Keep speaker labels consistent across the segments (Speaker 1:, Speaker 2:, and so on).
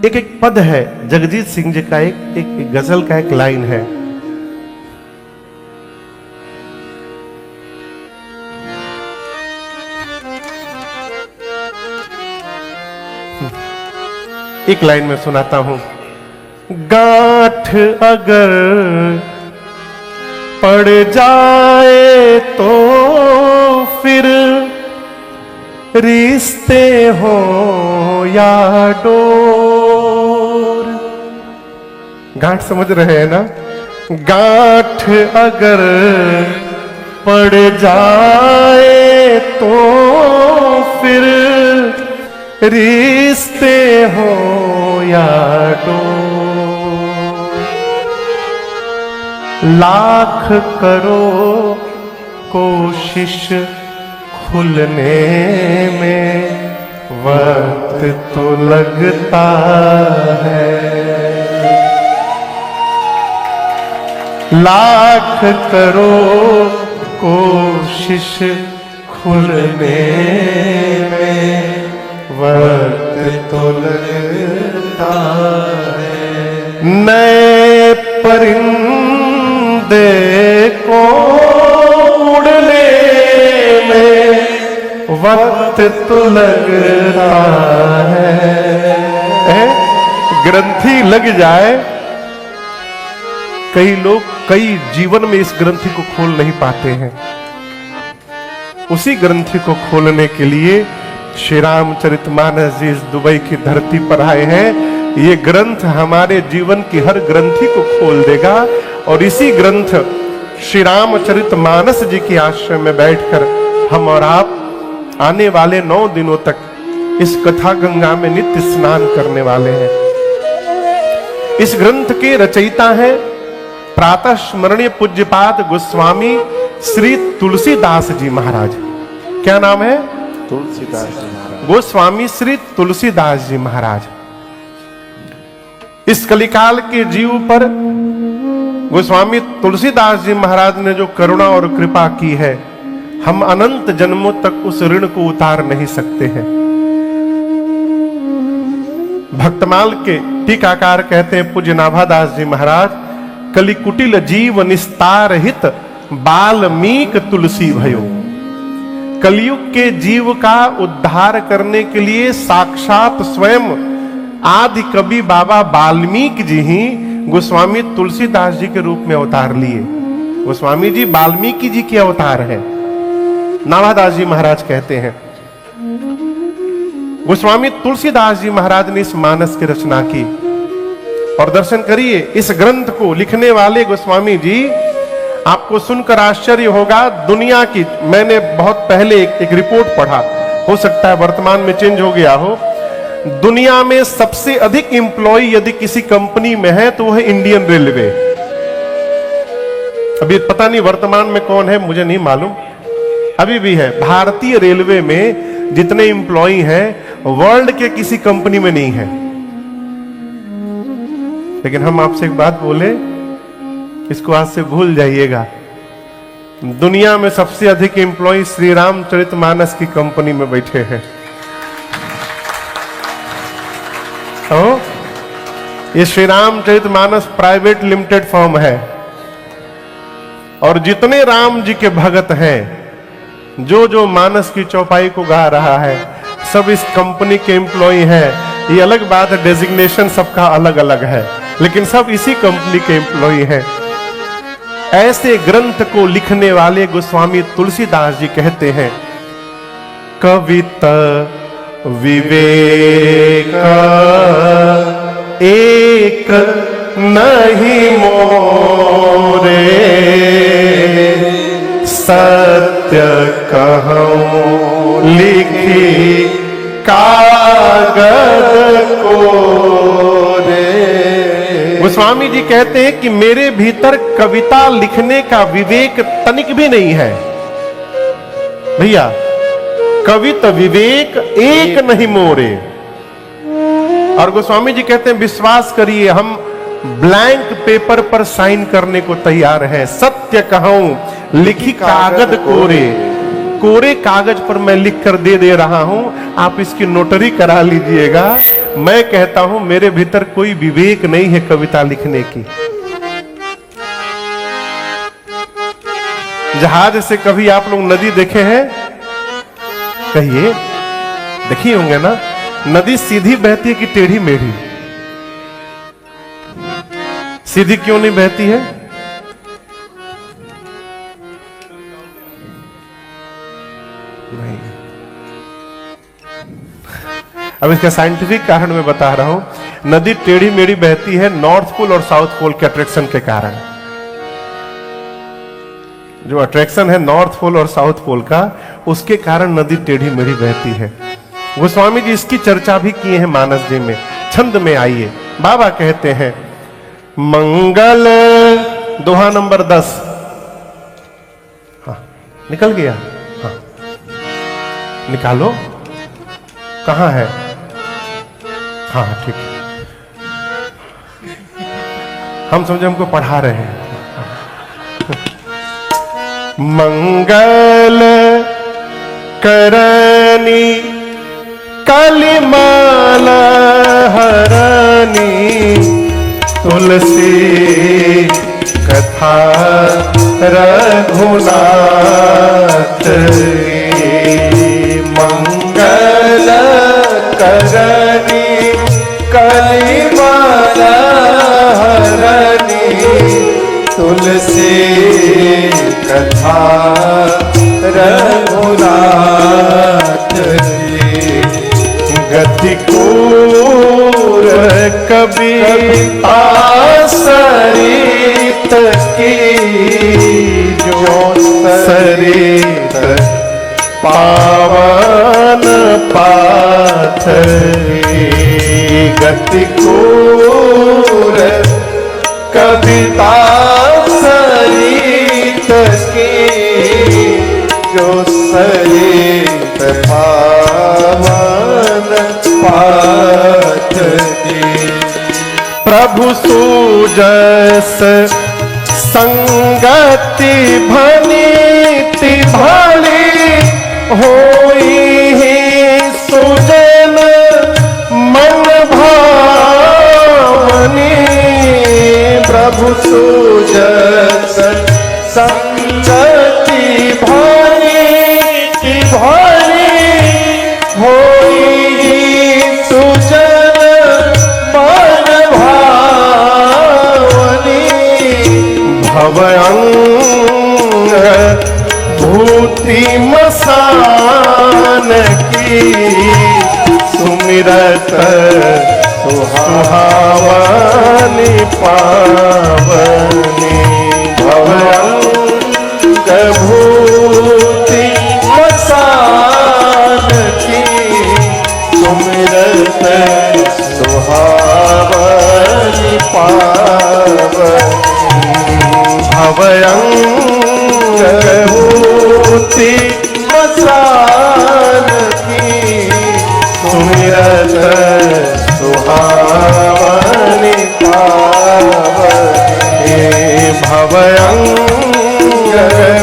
Speaker 1: एक एक पद है, जगजीत सिंह जी का एक गजल का एक लाइन है, एक लाइन में सुनाता हूं। गांठ अगर पड़ जाए तो फिर रिश्ते हो या डोर। गांठ समझ रहे हैं ना? गांठ अगर पड़ जाए तो फिर रिश्ते हो या डोर। लाख करो कोशिश खुलने में वक्त तो लगता है। लाख करो कोशिश खुलने में वक्त तो लगता है। नए परिंदे को उड़ने में वक्त तो लगता है। ग्रंथि लग जाए, कई लोग कई जीवन में इस ग्रंथि को खोल नहीं पाते हैं। उसी ग्रंथि को खोलने के लिए श्री रामचरितमानस जी इस दुबई की धरती पर आए हैं। ये ग्रंथ हमारे जीवन की हर ग्रंथि को खोल देगा और इसी ग्रंथ श्री रामचरितमानस जी के आश्रम में बैठकर हम और आप आने वाले 9 दिनों तक इस कथा गंगा में नित्य स्नान करने वाले हैं। इस ग्रंथ के रचयिता हैं प्रातः स्मरणीय पूज्यपाद गोस्वामी श्री तुलसीदास जी महाराज। क्या नाम है?
Speaker 2: तुलसीदास जी महाराज।
Speaker 1: गोस्वामी श्री तुलसीदास जी महाराज। इस कलिकाल के जीव पर गोस्वामी तुलसीदास जी महाराज ने जो करुणा और कृपा की है, हम अनंत जन्मों तक उस ऋण को उतार नहीं सकते हैं। भक्तमाल के टीकाकार कहते हैं पूज्य नाभादास जी महाराज, कलिकुटिल जीव निस्तार हित बाल्मीक तुलसी भयो। कलयुग के जीव का उद्धार करने के लिए साक्षात स्वयं आदि कवि बाबा वाल्मीकि जी ही गोस्वामी तुलसीदास जी के रूप में अवतार लिए। गोस्वामी जी वाल्मीकि जी के अवतार है, नाभादास जी महाराज कहते हैं। गोस्वामी तुलसीदास जी महाराज ने इस मानस की रचना की और दर्शन करिए इस ग्रंथ को लिखने वाले गोस्वामी जी, आपको सुनकर आश्चर्य होगा। दुनिया की, मैंने बहुत पहले एक रिपोर्ट पढ़ा, हो सकता है वर्तमान में चेंज हो गया हो, दुनिया में सबसे अधिक एम्प्लॉय यदि किसी कंपनी में है तो वह है इंडियन रेलवे। अभी पता नहीं वर्तमान में कौन है, मुझे नहीं मालूम, अभी भी है। भारतीय रेलवे में जितने एम्प्लॉय हैं वर्ल्ड के किसी कंपनी में नहीं है। लेकिन हम आपसे एक बात बोले, इसको आज से भूल जाइएगा, दुनिया में सबसे अधिक एम्प्लॉय श्री रामचरितमानस की कंपनी में बैठे हैं। ये Shri Ramcharitmanas private limited firm है और जितने राम जी के भगत हैं, जो जो मानस की चौपाई को गा रहा है, सब इस कंपनी के एम्प्लॉय हैं। ये अलग बात है, डेजिग्नेशन सबका अलग अलग है, लेकिन सब इसी कंपनी के एम्प्लॉय हैं। ऐसे ग्रंथ को लिखने वाले गोस्वामी तुलसीदास जी कहते हैं, कविता विवेक एक नहीं मोरे, सत्य कहूं लिखी कागज कोरे। गोस्वामी जी कहते हैं कि मेरे भीतर कविता लिखने का विवेक तनिक भी नहीं है। भैया, कविता विवेक एक नहीं मोरे। और गोस्वामी जी कहते हैं विश्वास करिए, हम ब्लैंक पेपर पर साइन करने को तैयार हैं। सत्य कहूं लिखी कागज कोरे, कोरे कागज पर मैं लिख कर दे रहा हूं, आप इसकी नोटरी करा लीजिएगा। मैं कहता हूं मेरे भीतर कोई विवेक नहीं है कविता लिखने की। जहाज से कभी आप लोग नदी देखे हैं? कहिए, देखिए होंगे ना। नदी सीधी बहती है कि टेढ़ी मेढ़ी? सीधी क्यों नहीं बहती है? नहीं। अब इसका साइंटिफिक कारण मैं बता रहा हूं। नदी टेढ़ी मेढ़ी बहती है नॉर्थ पोल और साउथ पोल के अट्रैक्शन के कारण। जो अट्रैक्शन है नॉर्थ पोल और साउथ पोल का, उसके कारण नदी टेढ़ी मेढ़ी बहती है। गोस्वामी जी इसकी चर्चा भी किए हैं मानस जी में। छंद में आइए, बाबा कहते हैं मंगल, दोहा नंबर 10। हाँ, निकल गया? हाँ, निकालो। कहां है? हाँ ठीक है, हम समझे हमको पढ़ा रहे हैं। मंगल करनी कलिमाला हरनी, तुलसी कथा रघुनाथ। मंगल करनी कलिमाला हरनी, तुलसी कथा रघुनाथ। गति कूर कभी आसरित की, जो सरित पावन पाथरी। गति कूर कविता सरित की, जो सरित पावन पाथरी। प्रभु सुजस संगति भनीति भली, होई ही सुजन मन भावनी। प्रभु सुजस संगति भनीति भली, होई ही सुजन मन भावनी। भवअंग भूति मसान की, सुमिरत सुहावनी पावनी। भवअंग भूति मसान की, सुमिरत सुहावनी पावनी। भवअंग भूति मसान की, सुमिरत सुहावनी पावनी। भवअंग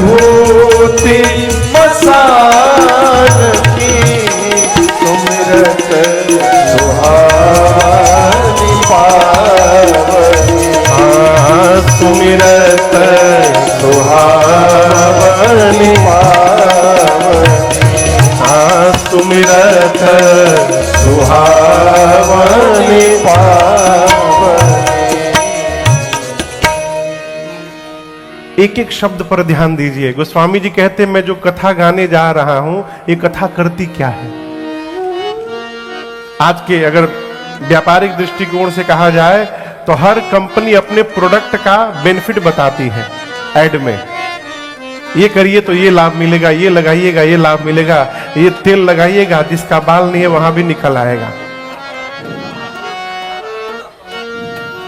Speaker 1: भूति मसान की, सुमिरत सुहावनी पावनी। सुमिरत सुहावनी पावनी। सुमिरत सुहावनी पावनी। एक एक शब्द पर ध्यान दीजिए। गोस्वामी जी कहते मैं जो कथा गाने जा रहा हूं, ये कथा करती क्या है? आज के अगर व्यापारिक दृष्टिकोण से कहा जाए तो हर कंपनी अपने प्रोडक्ट का बेनिफिट बताती है ऐड में। ये करिए तो ये लाभ मिलेगा, ये लगाइएगा ये लाभ मिलेगा, ये तेल लगाइएगा जिसका बाल नहीं है वहां भी निकल आएगा।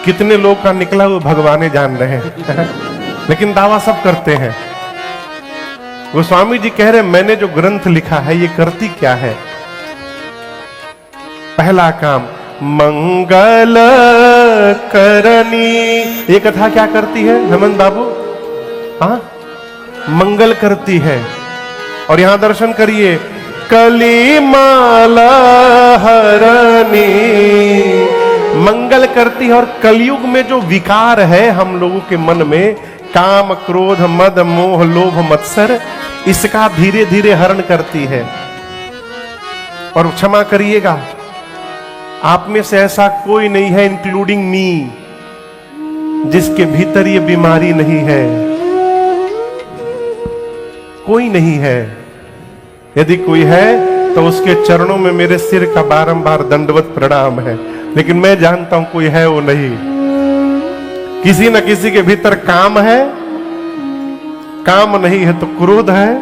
Speaker 1: कितने लोग का निकला वो भगवान जान रहे हैं लेकिन दावा सब करते हैं। गोस्वामी जी कह रहे मैंने जो ग्रंथ लिखा है ये करती क्या है? पहला काम मंगल करनी। ये कथा क्या करती है हेमंत बाबू? हाँ, मंगल करती है। और यहां दर्शन करिए, कली माला हरनी मंगल करती है। और कलयुग में जो विकार है हम लोगों के मन में, काम, क्रोध, मद, मोह, लोभ, मत्सर, इसका धीरे धीरे हरण करती है। और क्षमा करिएगा, आप में से ऐसा कोई नहीं है, इंक्लूडिंग मी, जिसके भीतर ये बीमारी नहीं है। कोई नहीं है। यदि कोई है तो उसके चरणों में मेरे सिर का बारंबार दंडवत प्रणाम है। लेकिन मैं जानता हूं कोई है वो नहीं। किसी न किसी के भीतर काम है, काम नहीं है तो क्रोध है,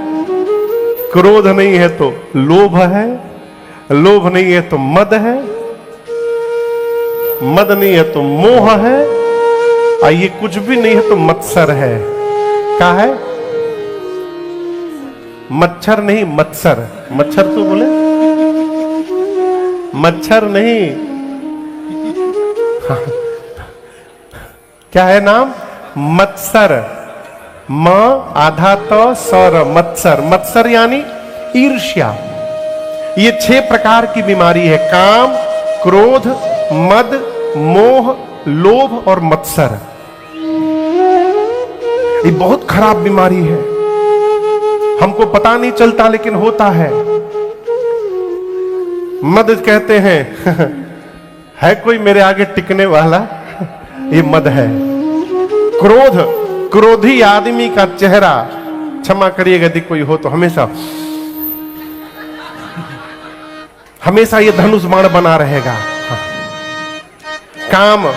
Speaker 1: क्रोध नहीं है तो लोभ है, लोभ नहीं है तो मद है, मद नहीं है तो मोह है, और ये कुछ भी नहीं है तो मत्सर है। क्या है? मच्छर नहीं, मत्सर। मच्छर तो बोले, मच्छर नहीं। क्या है नाम? मत्सर। म आधा तो सर, मत्सर। मत्सर यानी ईर्ष्या। ये 6 प्रकार की बीमारी है: काम, क्रोध, मद, मोह, लोभ और मत्सर। ये बहुत खराब बीमारी है। हमको पता नहीं चलता लेकिन होता है। मद कहते हैं है कोई मेरे आगे टिकने वाला? ये मद है। क्रोध, क्रोधी आदमी का चेहरा, क्षमा करिएगा यदि कोई हो तो, हमेशा ये धनुष बाण बना रहेगा। काम,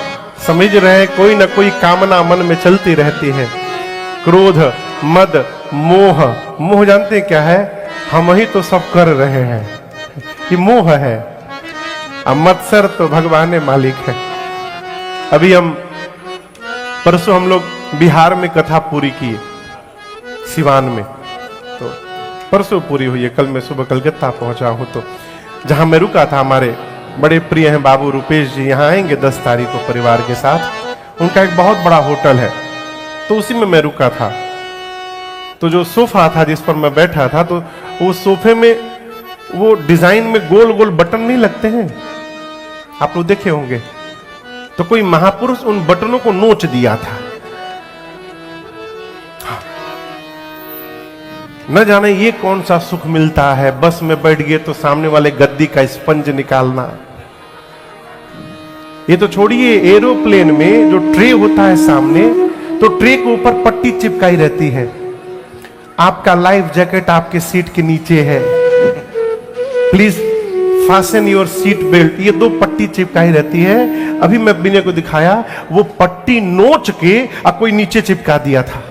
Speaker 1: समझ रहे, कोई ना कोई कामना मन में चलती रहती है। क्रोध, मद, मोह। मोह जानते हैं क्या है? हम ही तो सब कर रहे हैं, ये मोह है। अब मत्सर तो भगवान मालिक है। अभी परसों हम लोग बिहार में कथा पूरी की, सिवान में, तो परसों पूरी हुई है। कल मैं सुबह कलकत्ता पहुंचा हूं, तो जहां मैं रुका था, हमारे बड़े प्रिय हैं बाबू रुपेश जी, यहां आएंगे 10 तारीख को परिवार के साथ। उनका एक बहुत बड़ा होटल है, तो उसी में मैं रुका था। तो जो सोफा था जिस पर मैं बैठा था, तो वो सोफे में वो डिजाइन में गोल गोल बटन नहीं लगते हैं, आप लोग देखे होंगे। तो कोई महापुरुष उन बटनों को नोच दिया था। न जाने ये कौन सा सुख मिलता है, बस में बैठ गए तो सामने वाले गद्दी का स्पंज निकालना। ये तो छोड़िए, एरोप्लेन में जो ट्रे होता है सामने, तो ट्रे के ऊपर पट्टी चिपकाई रहती है। आपका लाइफ जैकेट आपके सीट के नीचे है, please fasten your seat belt. ये 2 पट्टी चिपकाई रहती है। अभी मैं बिने को दिखाया, वो पट्टी नोच के कोई नीचे चिपका दिया था।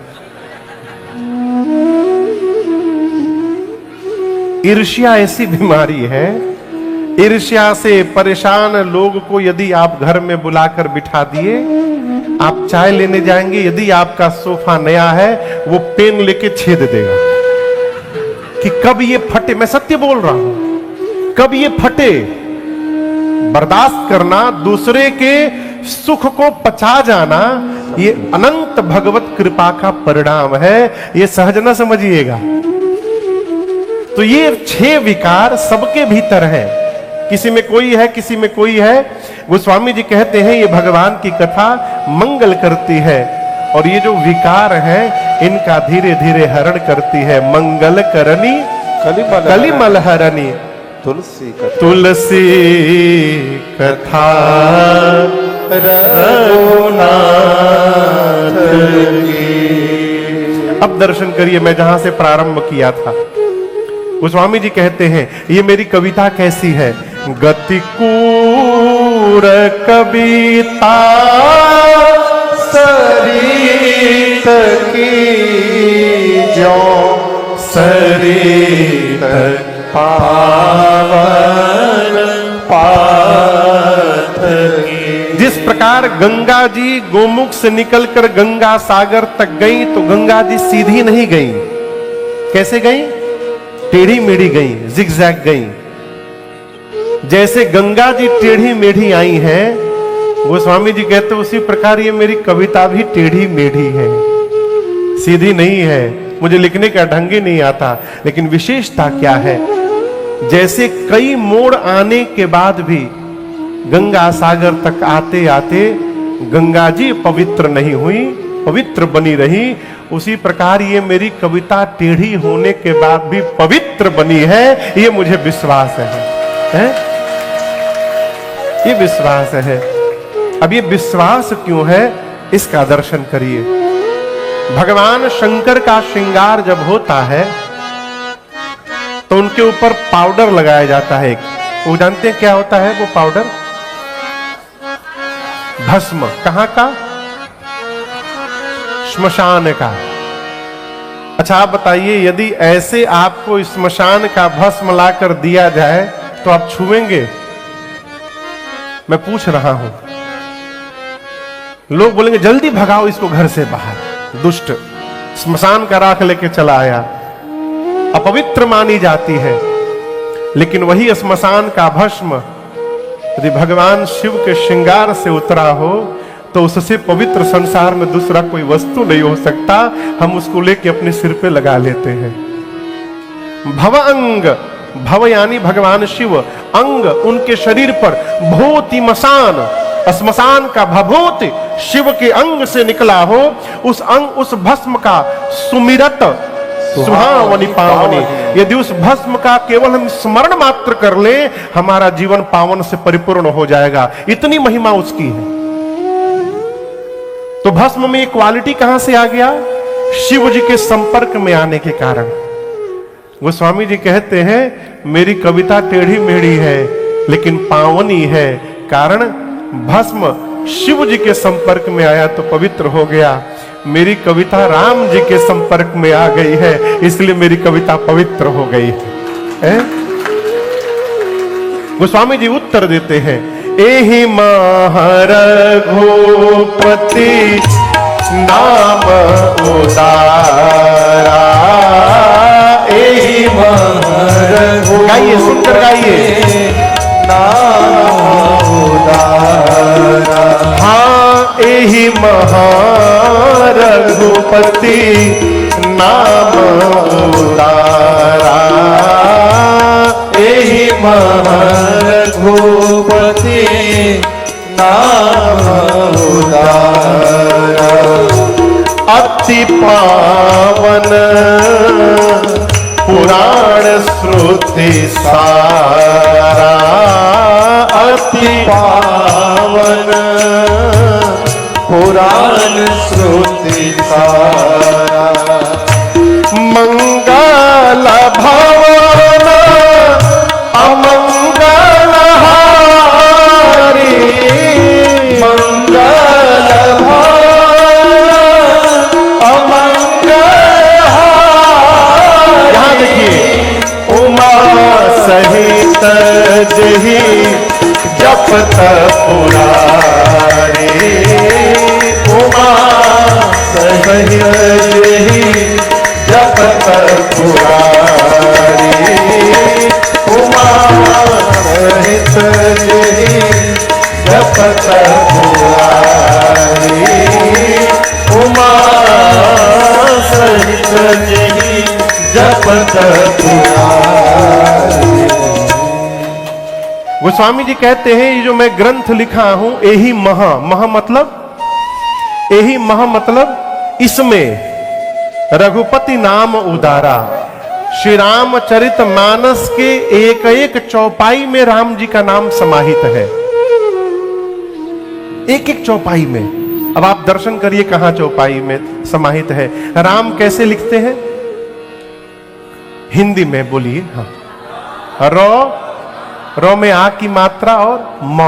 Speaker 1: ईर्ष्या ऐसी बीमारी है। ईर्ष्या से परेशान लोग को यदि आप घर में बुलाकर बिठा दिए, आप चाय लेने जाएंगे, यदि आपका सोफा नया है, वो पेन लेके छेद देगा कि कब ये फटे। मैं सत्य बोल रहा हूं, कब ये फटे। बर्दाश्त करना, दूसरे के सुख को पचा जाना, ये अनंत भगवत कृपा का परिणाम है। ये सहज न समझिएगा। तो ये 6 विकार सबके भीतर है। किसी में कोई है, किसी में कोई है। गोस्वामी जी कहते हैं ये भगवान की कथा मंगल करती है, और ये जो विकार है इनका धीरे धीरे हरण करती है। मंगल करनी कलिमल हरणी,
Speaker 2: तुलसी कथा,
Speaker 1: तुलसी कथा रघुनाथ की। अब दर्शन करिए, मैं जहां से प्रारंभ किया था। गोस्वामी जी कहते हैं ये मेरी कविता कैसी है? गतिकूर कविता सरित की जो सरित पावन पाथ की। जिस प्रकार गंगा जी गोमुख से निकलकर गंगा सागर तक गई, तो गंगा जी सीधी नहीं गई। कैसे गई? टेढ़ी मेढ़ी गई, जिगजैग गई। जैसे गंगा जी टेढ़ी मेढ़ी आई हैं, गोस्वामी जी कहते उसी प्रकार ये मेरी कविता भी टेढ़ी मेढ़ी है, सीधी नहीं है। मुझे लिखने का ढंग ही नहीं आता, लेकिन विशेषता क्या है? जैसे कई मोड़ आने के बाद भी गंगा सागर तक आते आते गंगा जी पवित्र नहीं हुई, पवित्र बनी रही। उसी प्रकार ये मेरी कविता टेढ़ी होने के बाद भी पवित्र बनी है, ये मुझे विश्वास है? ये विश्वास है। अब ये विश्वास क्यों है, इसका दर्शन करिए। भगवान शंकर का श्रृंगार जब होता है तो उनके ऊपर पाउडर लगाया जाता है। वो जानते हैं क्या होता है वो पाउडर? भस्म। कहां का? श्मशान का। अच्छा आप बताइए, यदि ऐसे आपको श्मशान का भस्म लाकर दिया जाए तो आप छुएंगे? मैं पूछ रहा हूं। लोग बोलेंगे जल्दी भगाओ इसको घर से बाहर, दुष्ट श्मशान का राख लेके चला आया। अपवित्र मानी जाती है। लेकिन वही श्मशान का भस्म यदि भगवान शिव के श्रृंगार से उतरा हो तो उससे पवित्र संसार में दूसरा कोई वस्तु नहीं हो सकता। हम उसको लेके अपने सिर पे लगा लेते हैं। भव अंग, भव यानी भगवान शिव, अंग उनके शरीर पर, भूति मसान, श्मशान का भभूति शिव के अंग से निकला हो, उस अंग उस भस्म का सुमिरत सुहावनी पावनी, यदि उस भस्म का केवल हम स्मरण मात्र कर ले, हमारा जीवन पावन से परिपूर्ण हो जाएगा। इतनी महिमा उसकी है। तो भस्म में ये क्वालिटी कहां से आ गया? शिव जी के संपर्क में आने के कारण। गोस्वामी जी कहते हैं मेरी कविता टेढ़ी मेढ़ी है लेकिन पावनी है, कारण भस्म शिव जी के संपर्क में आया तो पवित्र हो गया। मेरी कविता राम जी के संपर्क में आ गई है, इसलिए मेरी कविता पवित्र हो गई है। गोस्वामी जी उत्तर देते हैं, एहि रघुपति नाम उदारा, एहि गाइए, सुनकर गाइए, नाम उदारा। हाँ, एहि रघुपति नाम उदारा, एहि रघुपति नाम उदारा। अति पावन पुराण श्रुति सारा, अति पावन पुराण श्रुति सारा। मंगल भवन अमंगल हारी, मंगल भवन अमंगल हारी। यहां देखिए, उमा सहित जही जपत पुरारी, उमा सहित जही जपत पुरारी, उमा सहित जही जपत पुरारी, उमा सहित जही जपत पुरारी। गोस्वामी जी कहते हैं ये जो मैं ग्रंथ लिखा हूं, यही महा मतलब, यही महा मतलब इसमें रघुपति नाम उदारा, श्री रामचरित मानस के एक एक चौपाई में राम जी का नाम समाहित है। एक एक चौपाई में। अब आप दर्शन करिए कहां चौपाई में समाहित है। राम कैसे लिखते हैं? हिंदी में बोलिए। हाँ, रो में आ की मात्रा और म।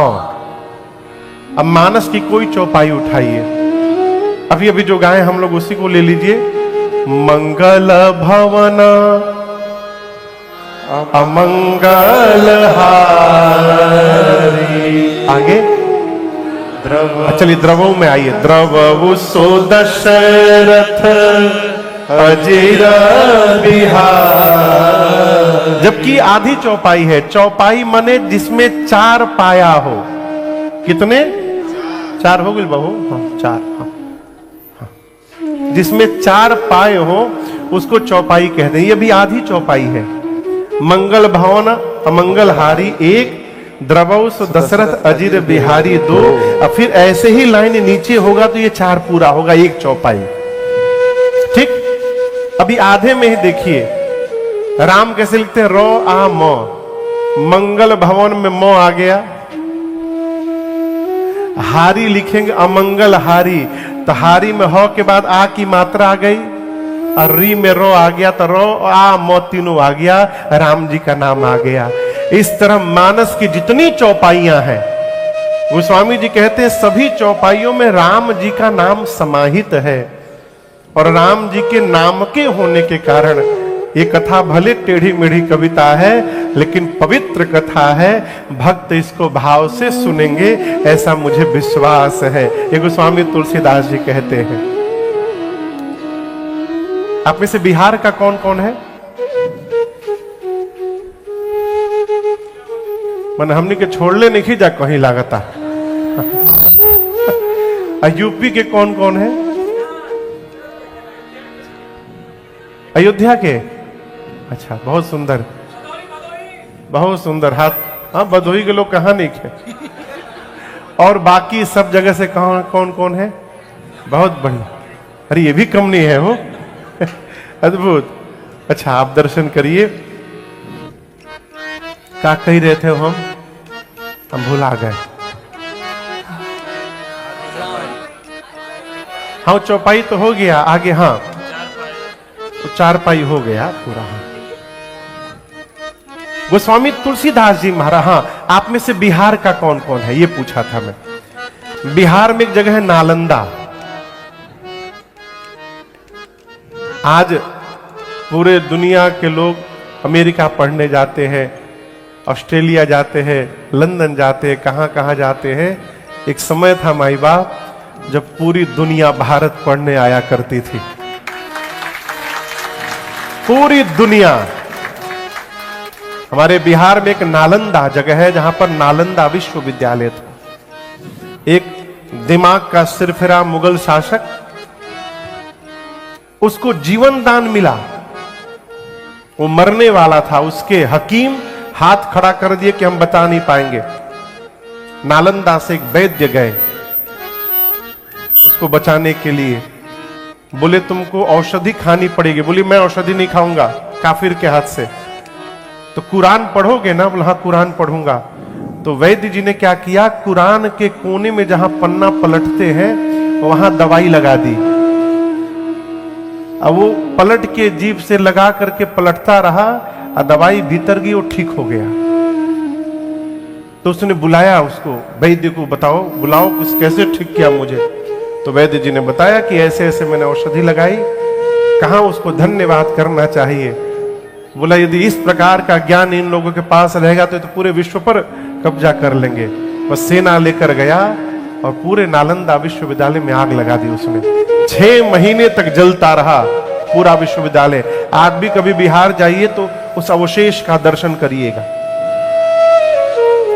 Speaker 1: अब मानस की कोई चौपाई उठाइए, अभी अभी जो गाए हम लोग उसी को ले लीजिए। मंगल भवन अमंगल हारी। आगे द्रव, चलिए द्रवों में आइए। द्रवउ सो दशरथ अजिर बिहार। जबकि आधी चौपाई है। चौपाई मने जिसमें चार पाया हो। कितने? चार हो गए बहू? हाँ, चार। हाँ, हाँ। जिसमें चार पाए हो उसको चौपाई कहते हैं। ये भी आधी चौपाई है। मंगल भवन अमंगल हारी एक, द्रवौ सो दशरथ अजिर बिहारी दो। और फिर ऐसे ही लाइन नीचे होगा तो ये 4 पूरा होगा, एक चौपाई। ठीक, अभी आधे में ही देखिए राम कैसे लिखते हैं, रो आ मो, मंगल भवन में मो आ गया। हारी लिखेंगे अमंगल हारी, तो हारी में हो के बाद आ की मात्रा आ गई, और री में रो आ गया, तो रो आ मो तीनों आ गया, राम जी का नाम आ गया। इस तरह मानस की जितनी चौपाइयां हैं, गोस्वामी जी कहते हैं सभी चौपाइयों में राम जी का नाम समाहित है। और राम जी के नाम के होने के कारण ये कथा भले टेढ़ी मेढ़ी कविता है, लेकिन पवित्र कथा है। भक्त इसको भाव से सुनेंगे, ऐसा मुझे विश्वास है। ये गोस्वामी तुलसीदास जी कहते हैं। आप में से बिहार का कौन कौन है? मन हमने के छोड़ले नहीं जा कहीं लागता। यूपी के कौन कौन है? अयोध्या के? अच्छा, बहुत सुंदर, बहुत सुंदर। हाथ, हाँ, भदोही के लोग कहाँ नहीं थे। और बाकी सब जगह से कौन कौन कौन है? बहुत बढ़िया। अरे ये भी कम नहीं है वो। अद्भुत। अच्छा, आप दर्शन करिए। क्या कह रहे थे हम भुला गए। हाँ, चौपाई तो हो गया आगे। हाँ, तो 4 पाई हो गया पूरा। गोस्वामी तुलसीदास जी महाराज। हाँ, आप में से बिहार का कौन कौन है ये पूछा था मैं। बिहार में एक जगह है नालंदा। आज पूरे दुनिया के लोग अमेरिका पढ़ने जाते हैं, ऑस्ट्रेलिया जाते हैं, लंदन जाते हैं, कहां कहां जाते हैं। एक समय था माई बाप जब पूरी दुनिया भारत पढ़ने आया करती थी। पूरी दुनिया। हमारे बिहार में एक नालंदा जगह है जहां पर नालंदा विश्वविद्यालय था। एक दिमाग का सिरफिरा मुगल शासक, उसको जीवन दान मिला। वो मरने वाला था, उसके हकीम हाथ खड़ा कर दिए कि हम बता नहीं पाएंगे। नालंदा से एक वैद्य गए उसको बचाने के लिए। बोले तुमको औषधि खानी पड़ेगी। बोली मैं औषधि नहीं खाऊंगा काफिर के हाथ से। तो कुरान पढ़ोगे ना? बोला हाँ कुरान पढ़ूंगा। तो वैद्य जी ने क्या किया, कुरान के कोने में जहां पन्ना पलटते हैं वहां दवाई लगा दी। अब वो पलट के जीभ से लगा करके पलटता रहा और दवाई भीतर गई, वो ठीक हो गया। तो उसने बुलाया उसको, वैद्य को बताओ, बुलाओ कुछ कैसे ठीक किया मुझे। तो वैद्य जी ने बताया कि ऐसे ऐसे मैंने औषधि लगाई। कहां उसको धन्यवाद करना चाहिए। बोला यदि इस प्रकार का ज्ञान इन लोगों के पास रहेगा तो पूरे विश्व पर कब्जा कर लेंगे। बस सेना लेकर गया और पूरे नालंदा विश्वविद्यालय में आग लगा दी उसने। 6 महीने तक जलता रहा पूरा विश्वविद्यालय। आज भी कभी बिहार जाइए तो उस अवशेष का दर्शन करिएगा।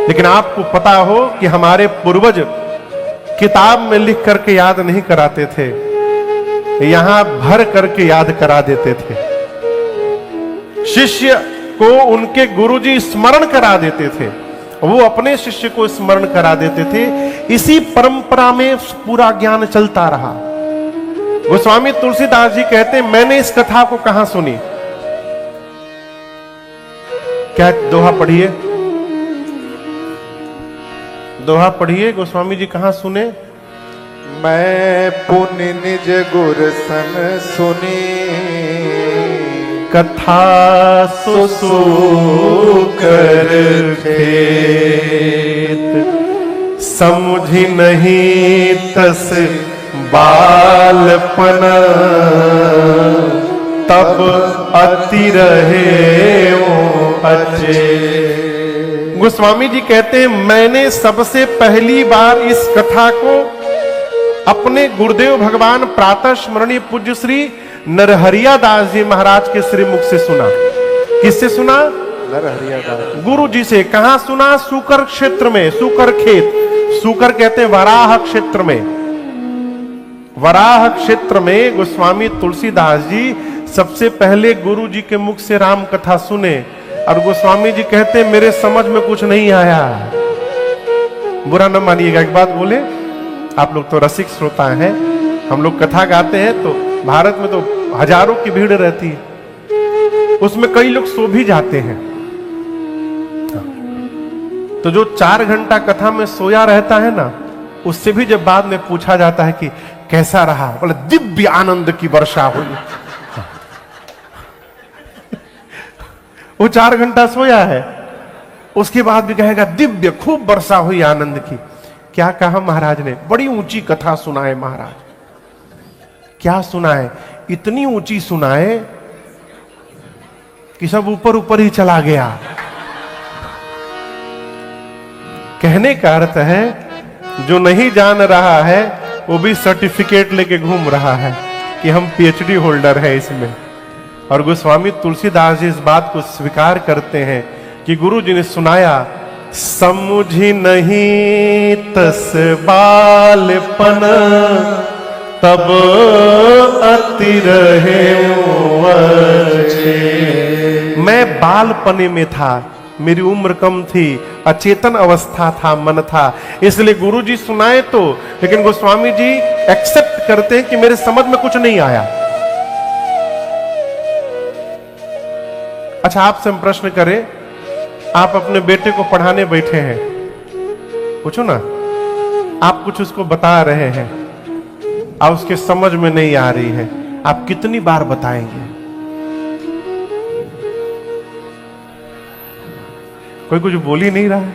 Speaker 1: लेकिन आपको पता हो कि हमारे पूर्वज किताब में लिख करके याद नहीं कराते थे, यहां भर करके याद करा देते थे। शिष्य को उनके गुरुजी स्मरण करा देते थे, वो अपने शिष्य को स्मरण करा देते थे। इसी परंपरा में पूरा ज्ञान चलता रहा। गोस्वामी तुलसीदास जी कहते हैं मैंने इस कथा को कहां सुनी। क्या दोहा पढ़िए, दोहा पढ़िए। गोस्वामी जी कहां सुने?
Speaker 2: मैं पुनि निज गुर सन सुनी,
Speaker 1: कथा सुसूकर खेत, समझी नहीं तस बालपन, तब अति रहे वो अचे। गोस्वामी जी कहते हैं मैंने सबसे पहली बार इस कथा को अपने गुरुदेव भगवान प्रातः स्मरणीय पूज्य श्री नरहरिया दास जी महाराज के श्रीमुख से सुना। किससे सुना?
Speaker 2: नरहरिया दास
Speaker 1: गुरु जी से। कहां सुना? सूकर क्षेत्र में, सूकर खेत। सूकर कहते हैं वराह क्षेत्र में। वराह क्षेत्र में गोस्वामी तुलसीदास जी सबसे पहले गुरु जी के मुख से राम कथा सुने। और गोस्वामी जी कहते हैं मेरे समझ में कुछ नहीं आया। बुरा न मानिएगा, एक बात बोले, आप लोग तो रसिक श्रोता हैं, हम लोग कथा गाते हैं तो भारत में तो हजारों की भीड़ रहती है, उसमें कई लोग सो भी जाते हैं। तो जो 4 घंटा कथा में सोया रहता है ना, उससे भी जब बाद में पूछा जाता है कि कैसा रहा, बोले दिव्य आनंद की वर्षा हुई। वो 4 घंटा सोया है, उसके बाद भी कहेगा दिव्य खूब वर्षा हुई आनंद की। क्या कहा महाराज ने? बड़ी ऊंची कथा सुनाए महाराज। क्या सुनाए? इतनी ऊंची सुनाए कि सब ऊपर ऊपर ही चला गया। कहने का अर्थ है जो नहीं जान रहा है वो भी सर्टिफिकेट लेके घूम रहा है कि हम पीएचडी होल्डर है इसमें। और गोस्वामी तुलसीदास जी इस बात को स्वीकार करते हैं कि गुरु जी ने सुनाया, समुझी नहीं तस बालपन तब अति रहे अच्छे। मैं बालपने में था, मेरी उम्र कम थी, अचेतन अवस्था था, मन था, इसलिए गुरु जी सुनाए तो, लेकिन गोस्वामी जी एक्सेप्ट करते हैं कि मेरे समझ में कुछ नहीं आया। अच्छा, आपसे हम प्रश्न करें, आप अपने बेटे को पढ़ाने बैठे हैं, पूछो ना, आप कुछ उसको बता रहे हैं और उसके समझ में नहीं आ रही है, आप कितनी बार बताएंगे? कोई कुछ बोल ही नहीं रहा है।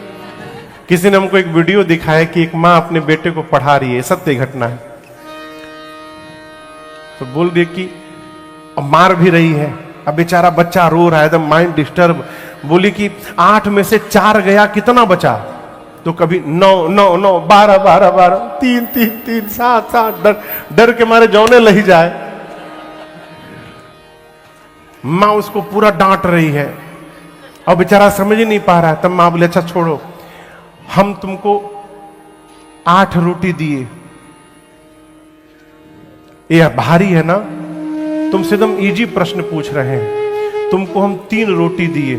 Speaker 1: किसी ने हमको एक वीडियो दिखाया कि एक मां अपने बेटे को पढ़ा रही है, सत्य घटना है, तो बोल रही कि अब मार भी रही है, अब बेचारा बच्चा रो रहा है, एकदम माइंड डिस्टर्ब। बोली कि 8 में से 4 गया, कितना बचा? तो कभी 9 9 9 12 12 12 3 3 3 7 7, डर के मारे जौने लही जाए। मां उसको पूरा डांट रही है और बेचारा समझ ही नहीं पा रहा है। तब मां बोले, अच्छा छोड़ो, हम तुमको 8 रोटी दिए, ये भारी है ना, तुमसे एकदम इजी प्रश्न पूछ रहे हैं, तुमको हम 3 रोटी दिए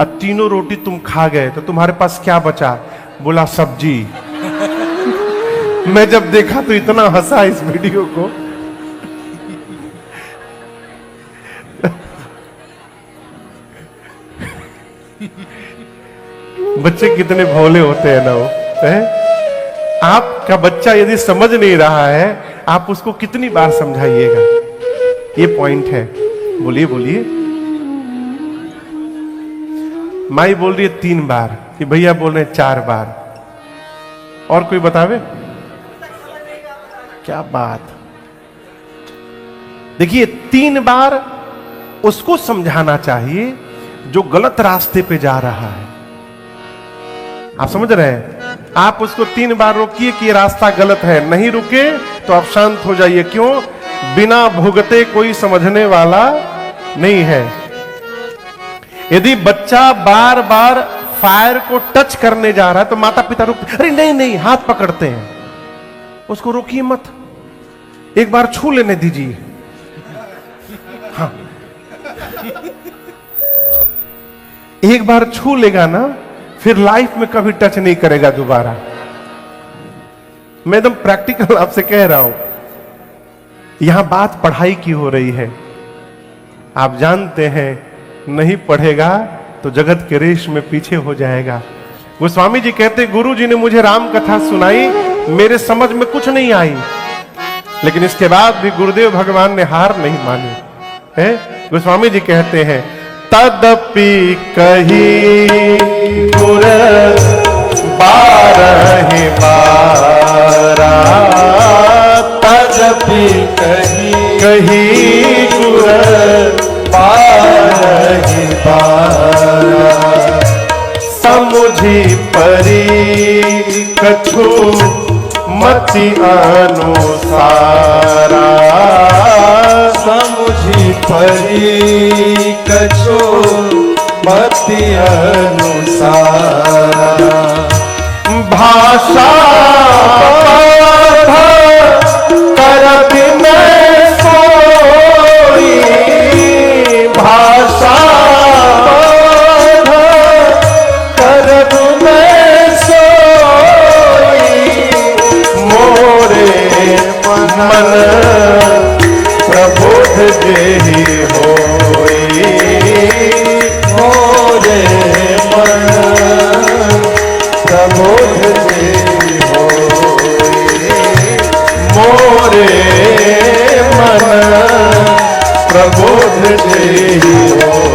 Speaker 1: और तीनों रोटी तुम खा गए, तो तुम्हारे पास क्या बचा? बोला सब्जी। मैं जब देखा तो इतना हंसा इस वीडियो को। बच्चे कितने भोले होते हैं ना वो, है? आपका बच्चा यदि समझ नहीं रहा है, आप उसको कितनी बार समझाइएगा? ये पॉइंट है। बोलिए बोलिए। माई बोल रही है 3 बार, कि भैया बोल रहे हैं 4 बार। और कोई बतावे? क्या बात। देखिए 3 बार उसको समझाना चाहिए जो गलत रास्ते पे जा रहा है। आप समझ रहे हैं? आप उसको 3 बार रोकिए कि ये रास्ता गलत है, नहीं रुके तो आप शांत हो जाइए। क्यों? बिना भुगते कोई समझने वाला नहीं है। यदि बच्चा बार बार फायर को टच करने जा रहा है तो माता पिता रुकते, अरे नहीं नहीं, हाथ पकड़ते हैं, उसको रोकिए मत, एक बार छू लेने दीजिए। हाँ, एक बार छू लेगा ना, फिर लाइफ में कभी टच नहीं करेगा दोबारा। मैं एकदम प्रैक्टिकल आपसे कह रहा हूं। यहां बात पढ़ाई की हो रही है। आप जानते हैं, नहीं पढ़ेगा तो जगत के रेश में पीछे हो जाएगा। गोस्वामी जी कहते, गुरु जी ने मुझे राम कथा सुनाई, मेरे समझ में कुछ नहीं आई, लेकिन इसके बाद भी गुरुदेव भगवान ने हार नहीं मानी है। गोस्वामी जी कहते हैं, तदपि कही गुर 12 बारा, तदपि कही गुर 12 बारा, समुझी परी कछु मति अनुसारा, समुझी परी कछु मति अनुसारा, भाषा करत में सोई, भाषा करत में सोई, जेहि होई मोरे मन प्रबोध जेहि होई मोरे मन प्रबोध जेहि होई।